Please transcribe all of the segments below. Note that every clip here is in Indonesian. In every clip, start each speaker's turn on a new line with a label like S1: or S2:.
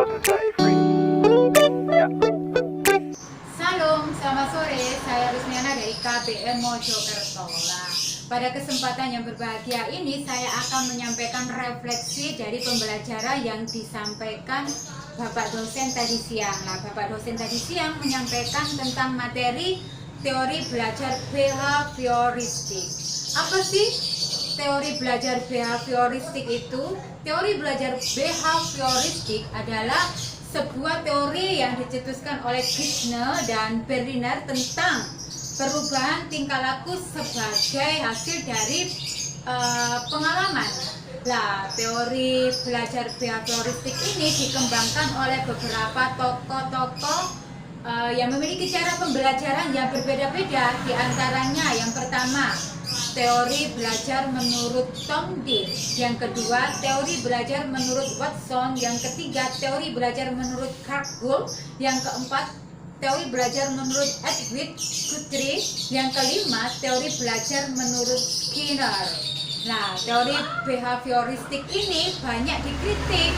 S1: doesn't set you free. Yeah.
S2: Salam, selamat sore. Saya Rusmiana dari KBM Mojokerto. Nah, pada kesempatan yang berbahagia ini saya akan menyampaikan refleksi dari pembelajaran yang disampaikan Bapak dosen tadi siang. Nah, Bapak dosen tadi siang menyampaikan tentang materi teori belajar behavioristik. Apa sih teori belajar behavioristik itu? Teori belajar behavioristik adalah sebuah teori yang dicetuskan oleh Kirchner dan Berliner tentang perubahan tingkah laku sebagai hasil dari pengalaman. Nah, teori belajar behavioristik ini dikembangkan oleh beberapa tokoh-tokoh yang memiliki cara pembelajaran yang berbeda-beda. Di antaranya yang pertama, teori belajar menurut Tom Dean. Yang kedua, teori belajar menurut Watson. Yang ketiga, teori belajar menurut Cargill. Yang keempat, teori belajar menurut Edwin Guthrie. Yang kelima, teori belajar menurut Skinner. Nah, teori behavioristik ini banyak dikritik.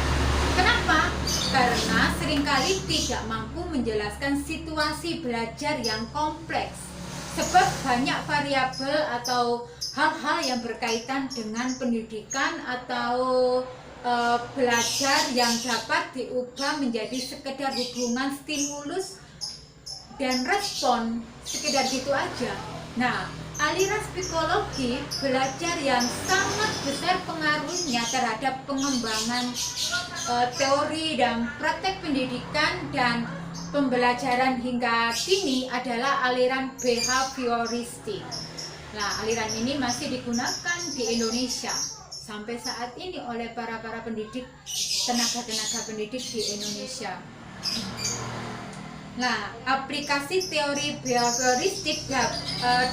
S2: Kenapa? Karena seringkali tidak mampu menjelaskan situasi belajar yang kompleks. Sebab banyak variabel atau hal-hal yang berkaitan dengan pendidikan atau belajar yang dapat diubah menjadi sekedar hubungan stimulus dan respon, sekedar gitu aja. Nah, aliran psikologi belajar yang sangat besar pengaruhnya terhadap pengembangan teori dan praktek pendidikan dan pembelajaran hingga kini adalah aliran behavioristik. Nah, aliran ini masih digunakan di Indonesia sampai saat ini oleh para pendidik, tenaga pendidik di Indonesia. Nah, aplikasi teori behavioristik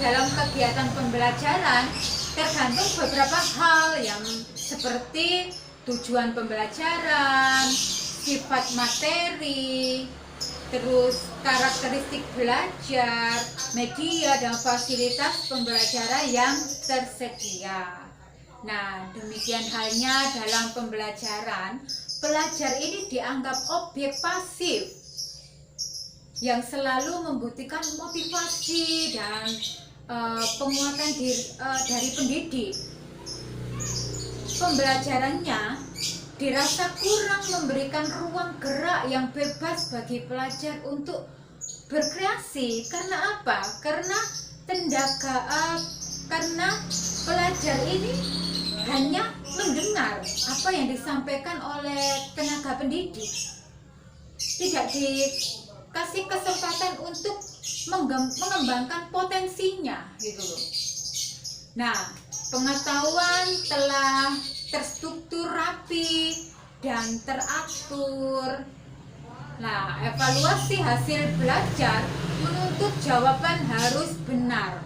S2: dalam kegiatan pembelajaran tergantung beberapa hal yang seperti tujuan pembelajaran, sifat materi, terus karakteristik belajar, media dan fasilitas pembelajaran yang tersedia. Nah, demikian halnya dalam pembelajaran, pelajar ini dianggap objek pasif yang selalu membutuhkan motivasi dan penguatan dari pendidik. Pembelajarannya dirasa kurang memberikan ruang gerak yang bebas bagi pelajar untuk berkreasi. Karena apa? Karena pelajar ini hanya mendengar apa yang disampaikan oleh tenaga pendidik, tidak dikasih kesempatan untuk mengembangkan potensinya gitu loh. Nah, pengetahuan telah terstruktur rapi dan teratur. Nah, evaluasi hasil belajar menuntut jawaban harus benar.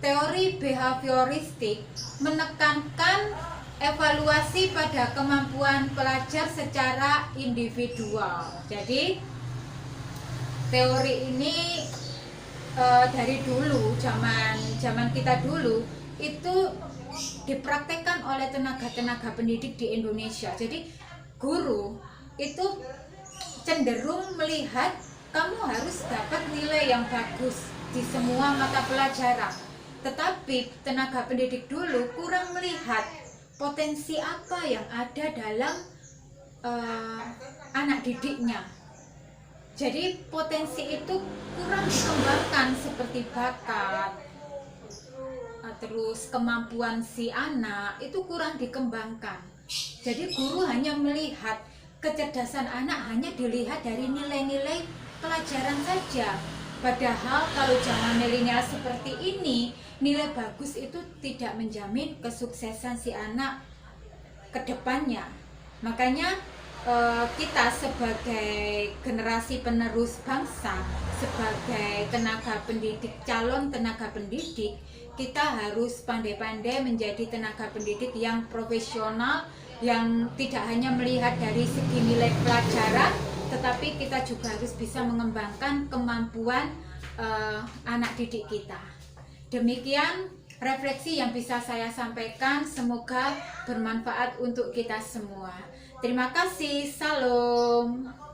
S2: Teori behavioristik menekankan evaluasi pada kemampuan pelajar secara individual. Jadi, teori ini dari dulu, zaman kita dulu itu dipraktekkan oleh tenaga pendidik di Indonesia. Jadi guru itu cenderung melihat kamu harus dapat nilai yang bagus di semua mata pelajaran. Tetapi tenaga pendidik dulu kurang melihat potensi apa yang ada dalam anak didiknya. Jadi potensi itu kurang dikembangkan seperti bakat, terus kemampuan si anak itu kurang dikembangkan. Jadi guru hanya melihat kecerdasan anak hanya dilihat dari nilai-nilai pelajaran saja. Padahal kalau zaman milenial seperti ini, nilai bagus itu tidak menjamin kesuksesan si anak ke depannya. Makanya kita sebagai generasi penerus bangsa, sebagai calon tenaga pendidik, kita harus pandai-pandai menjadi tenaga pendidik yang profesional, yang tidak hanya melihat dari segi nilai pelajaran, tetapi kita juga harus bisa mengembangkan kemampuan anak didik kita. Demikian refleksi yang bisa saya sampaikan. Semoga bermanfaat untuk kita semua. Terima kasih. Salam.